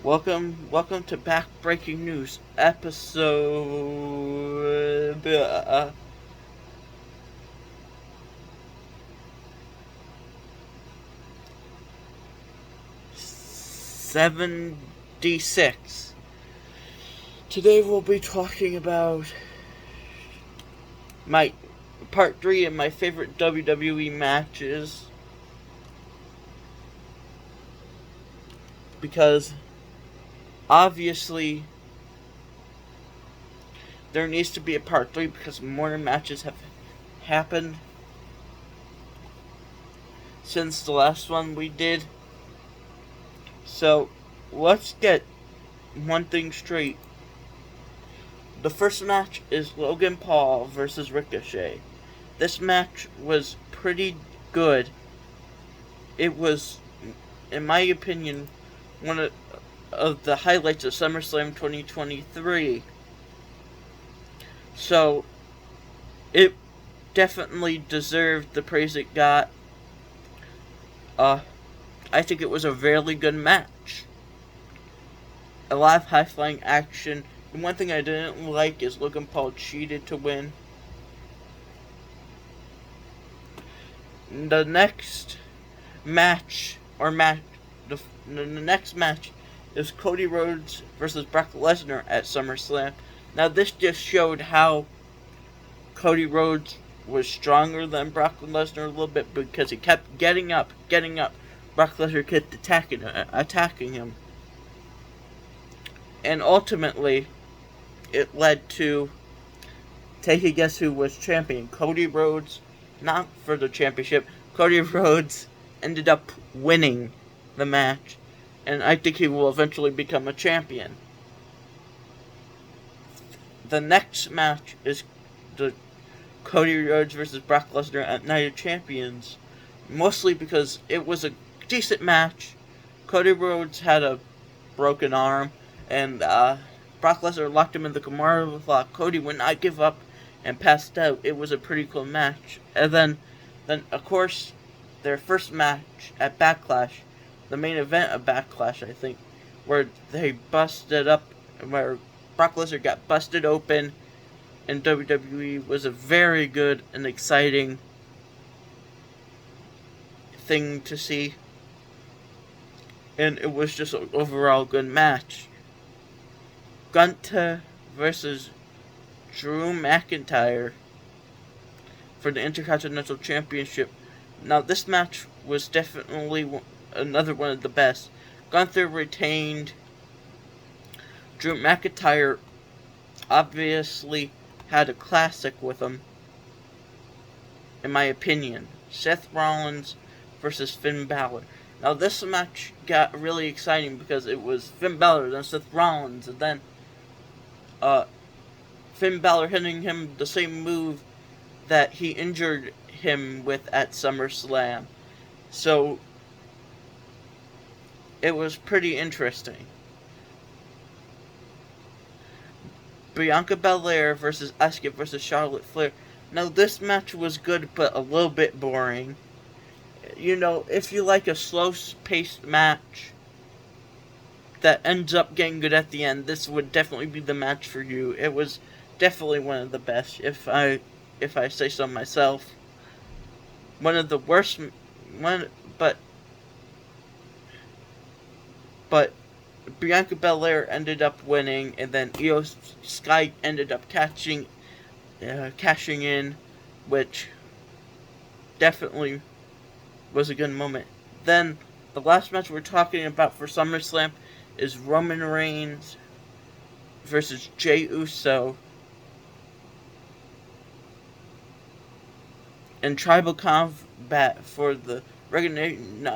Welcome to Backbreaking News, episode 76. Today we'll be talking about my part 3 of my favorite WWE matches, because obviously there needs to be a part 3 because more matches have happened since the last one we did. So let's get one thing straight. The first match is Logan Paul versus Ricochet. This match was pretty good. It was, in my opinion, one of the highlights of SummerSlam 2023. So it definitely deserved the praise it got. I think it was a very good match. A lot of high-flying action. And one thing I didn't like is Logan Paul cheated to win. The next match, the next match is Cody Rhodes versus Brock Lesnar at SummerSlam. Now this just showed how Cody Rhodes was stronger than Brock Lesnar a little bit, because he kept getting up. Brock Lesnar kept attacking him. And ultimately, it led to, take a guess who was champion. Cody Rhodes, not for the championship. Cody Rhodes ended up winning the match, and I think he will eventually become a champion. The next match is the Cody Rhodes versus Brock Lesnar at Night of Champions, mostly because it was a decent match. Cody Rhodes had a broken arm, and Brock Lesnar locked him in the Kimura lock. Cody would not give up and passed out. It was a pretty cool match. And then of course, their first match at Backlash, the main event of Backlash, I think, where they busted up, where Brock Lesnar got busted open in WWE, was a very good and exciting thing to see. And it was just an overall good match. Gunther versus Drew McIntyre for the Intercontinental Championship. Now this match was definitely another one of the best. Gunther retained. Drew McIntyre obviously had a classic with him, in my opinion. Seth Rollins versus Finn Balor. Now this match got really exciting because it was Finn Balor, then Seth Rollins, and then Finn Balor hitting him the same move that he injured him with at SummerSlam. So it was pretty interesting. Bianca Belair versus Asuka versus Charlotte Flair. Now this match was good, but a little bit boring. You know, if you like a slow-paced match that ends up getting good at the end, this would definitely be the match for you. It was definitely one of the best, if I say so myself. One of the worst, but Bianca Belair ended up winning, and then Io Sky ended up cashing in, which definitely was a good moment. Then the last match we're talking about for SummerSlam is Roman Reigns versus Jey Uso in tribal combat for the recognition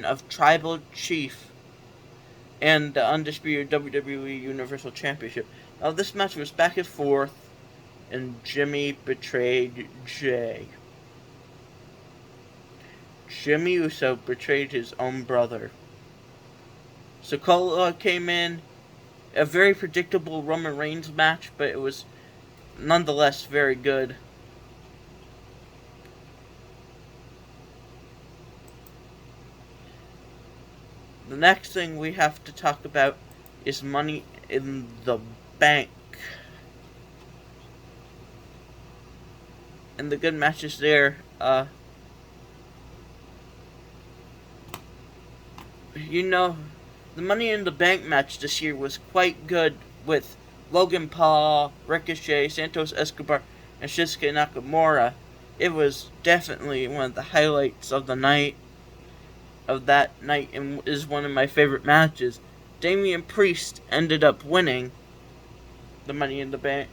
of Tribal Chief and the undisputed WWE Universal Championship. Now this match was back and forth, and Jimmy betrayed Jey. Jimmy Uso betrayed his own brother. Sikoa came in. A very predictable Roman Reigns match, but it was nonetheless very good. The next thing we have to talk about is Money in the Bank. And the good matches there, the Money in the Bank match this year was quite good with Logan Paul, Ricochet, Santos Escobar, and Shinsuke Nakamura. It was definitely one of the highlights of that night, and is one of my favorite matches. Damian Priest ended up winning the Money in the Bank.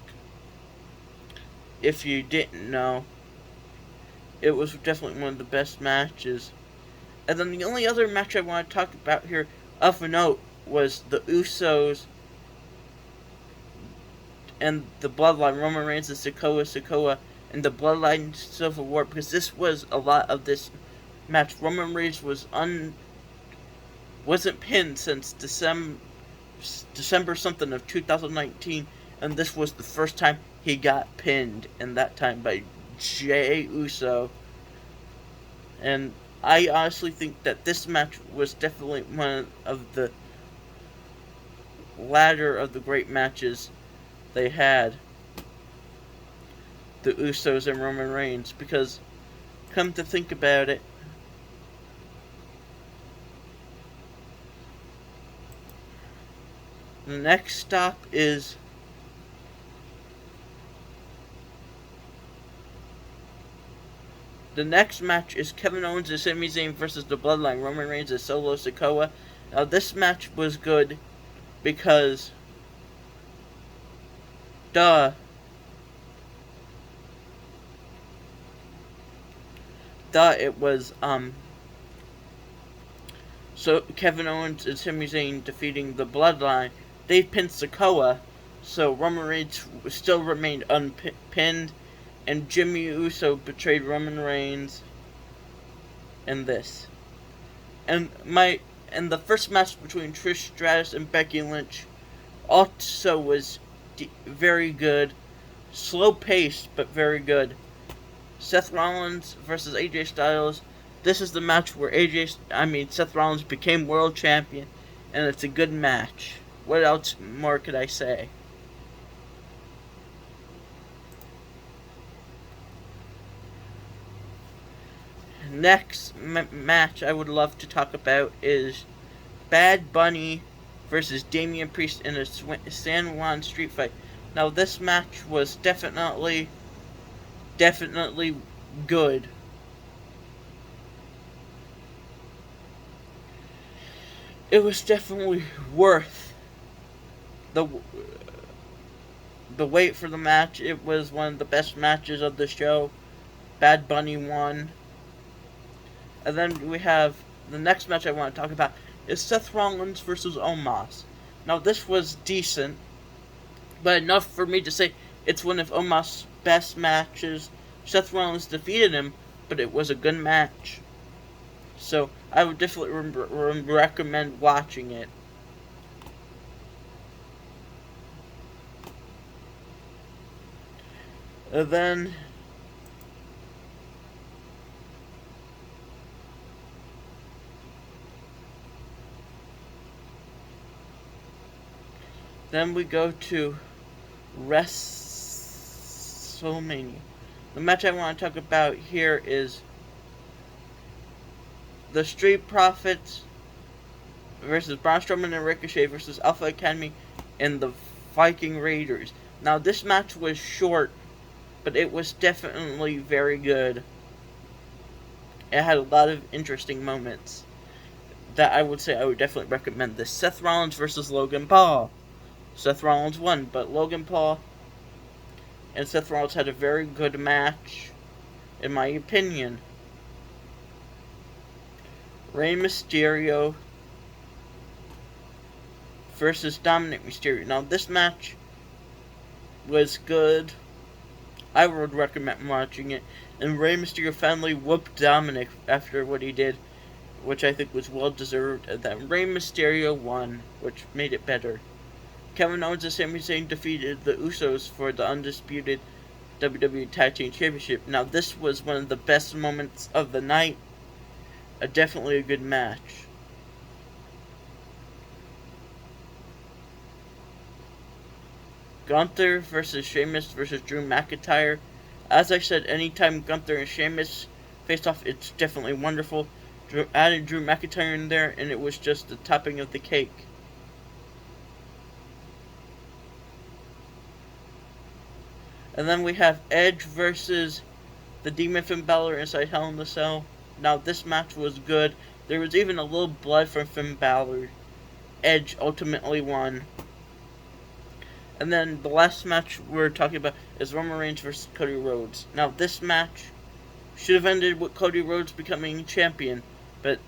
If you didn't know, it was definitely one of the best matches. And then the only other match I want to talk about here of note was the Usos and the Bloodline, Roman Reigns and Sikoa, and the Bloodline Civil War, because this was a lot of this match. Roman Reigns wasn't pinned since December something of 2019, and this was the first time he got pinned, and that time by Jey Uso. And I honestly think that this match was definitely one of the latter of the great matches they had, the Usos and Roman Reigns, because come to think about it, the next stop is the next match is Kevin Owens and Sami Zayn versus the Bloodline, Roman Reigns and Solo Sikoa. Now this match was good because it was so Kevin Owens and Sami Zayn defeating the Bloodline. They pinned Sikoa, so Roman Reigns still remained unpinned, and Jimmy Uso betrayed Roman Reigns in this. And the first match between Trish Stratus and Becky Lynch also was very good, slow paced but very good. Seth Rollins versus AJ Styles. This is the match where Seth Rollins became world champion, and it's a good match. What else more could I say? Next match I would love to talk about is Bad Bunny versus Damian Priest in a San Juan street fight. Now this match was definitely good. It was definitely worth the wait for the match. It was one of the best matches of the show. Bad Bunny won. And then we have the next match I want to talk about is Seth Rollins versus Omos. Now this was decent, but enough for me to say it's one of Omos' best matches. Seth Rollins defeated him, but it was a good match. So I would definitely recommend watching it. And then we go to WrestleMania. The match I want to talk about here is the Street Profits versus Braun Strowman and Ricochet versus Alpha Academy and the Viking Raiders. Now this match was short, but it was definitely very good. It had a lot of interesting moments that I would say I would definitely recommend this. Seth Rollins versus Logan Paul. Seth Rollins won, but Logan Paul and Seth Rollins had a very good match, in my opinion. Rey Mysterio versus Dominic Mysterio. Now this match was good. I would recommend watching it. And Rey Mysterio finally whooped Dominic after what he did, which I think was well deserved. And then Rey Mysterio won, which made it better. Kevin Owens and Sami Zayn defeated the Usos for the undisputed WWE Tag Team Championship. Now this was one of the best moments of the night. Definitely a good match. Gunther versus Sheamus versus Drew McIntyre. As I said, anytime Gunther and Sheamus face off, it's definitely wonderful. Added Drew McIntyre in there, and it was just the topping of the cake. And then we have Edge versus the Demon Finn Balor inside Hell in a Cell. Now, this match was good. There was even a little blood from Finn Balor. Edge ultimately won. And then the last match we're talking about is Roman Reigns versus Cody Rhodes. Now, this match should have ended with Cody Rhodes becoming champion, but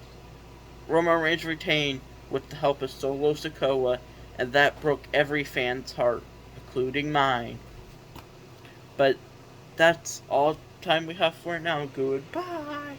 Roman Reigns retained with the help of Solo Sikoa, and that broke every fan's heart, including mine. But that's all time we have for now. Goodbye.